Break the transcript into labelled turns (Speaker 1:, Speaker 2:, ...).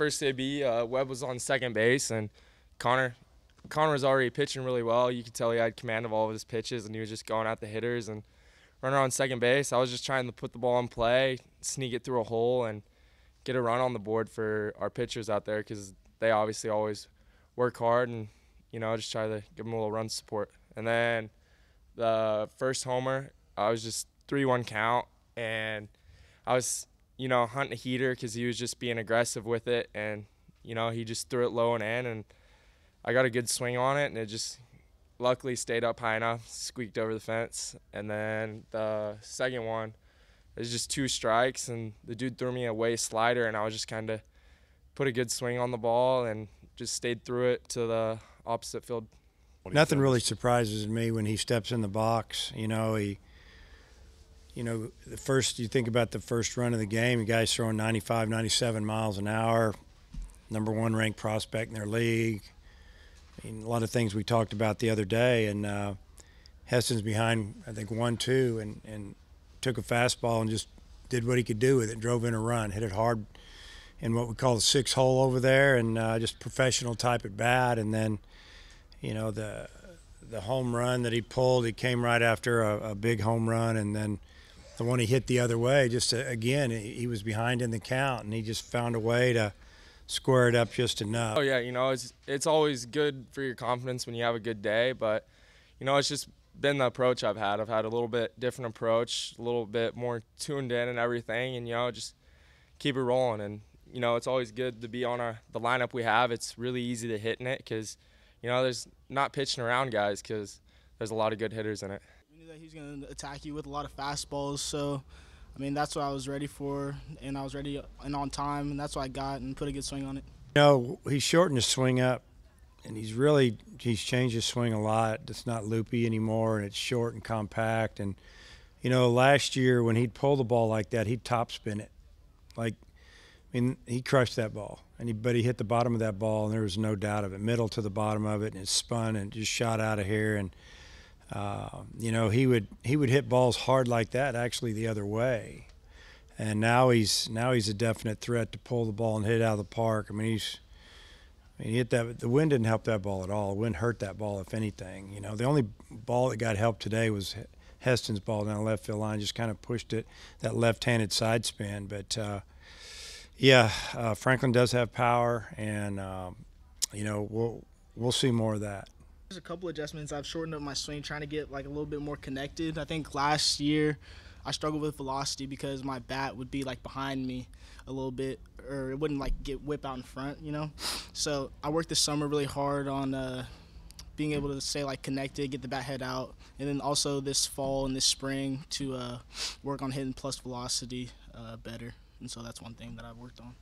Speaker 1: first AB, Webb was on second base, and Connor was already pitching really well. You could tell he had command of all of his pitches, and he was just going at the hitters and running on second base. I was just trying to put the ball in play, sneak it through a hole, and get a run on the board for our pitchers out there because they obviously always work hard and, just try to give them a little run support. And then the first homer, I was just 3-1 count, and I was, hunting a heater because he was just being aggressive with it, and, he just threw it low and in, and I got a good swing on it, and it just luckily stayed up high enough, squeaked over the fence. And then the second one, it was just 2 strikes, and the dude threw me a way slider, and I was just kind of put a good swing on the ball and just stayed through it to the opposite field.
Speaker 2: Nothing really surprises me when he steps in the box. The first, you think about the first run of the game, the guy's throwing 95, 97 miles an hour, #1 ranked prospect in their league. A lot of things we talked about the other day, and Heston's behind, I think, 1-2, and took a fastball and just did what he could do with it, drove in a run, hit it hard in what we call the 6-hole over there, and just professional type at bat. And then, the home run that he pulled, he came right after a big home run, and then the one he hit the other way, just again, he was behind in the count, and he just found a way to square it up just enough.
Speaker 1: Oh yeah, it's always good for your confidence when you have a good day, but it's just been the approach I've had. I've had a little bit different approach, a little bit more tuned in and everything, and just keep it rolling. And it's always good to be on the lineup we have. It's really easy to hit in it because there's not pitching around guys because there's a lot of good hitters in it.
Speaker 3: We knew that he was going to attack you with a lot of fastballs, so that's what I was ready for, and I was ready and on time, and that's what I got and put a good swing on it.
Speaker 2: He's shortened his swing up, and he's changed his swing a lot. It's not loopy anymore, and it's short and compact. And, last year when he'd pull the ball like that, he'd top spin it. He crushed that ball, but he hit the bottom of that ball, and there was no doubt of it, middle to the bottom of it, and it spun and just shot out of here. And he would hit balls hard like that, actually the other way. And now he's a definite threat to pull the ball and hit it out of the park. He hit that. The wind didn't help that ball at all. The wind hurt that ball, if anything. The only ball that got help today was Heston's ball down the left field line. Just kind of pushed it, that left-handed side spin. But Franklin does have power, and we'll see more of that.
Speaker 3: There's a couple adjustments. I've shortened up my swing, trying to get a little bit more connected. I think last year I struggled with velocity because my bat would be behind me a little bit, or it wouldn't get whip out in front, So I worked this summer really hard on being able to stay connected, get the bat head out, and then also this fall and this spring to work on hitting plus velocity better. And so that's one thing that I've worked on.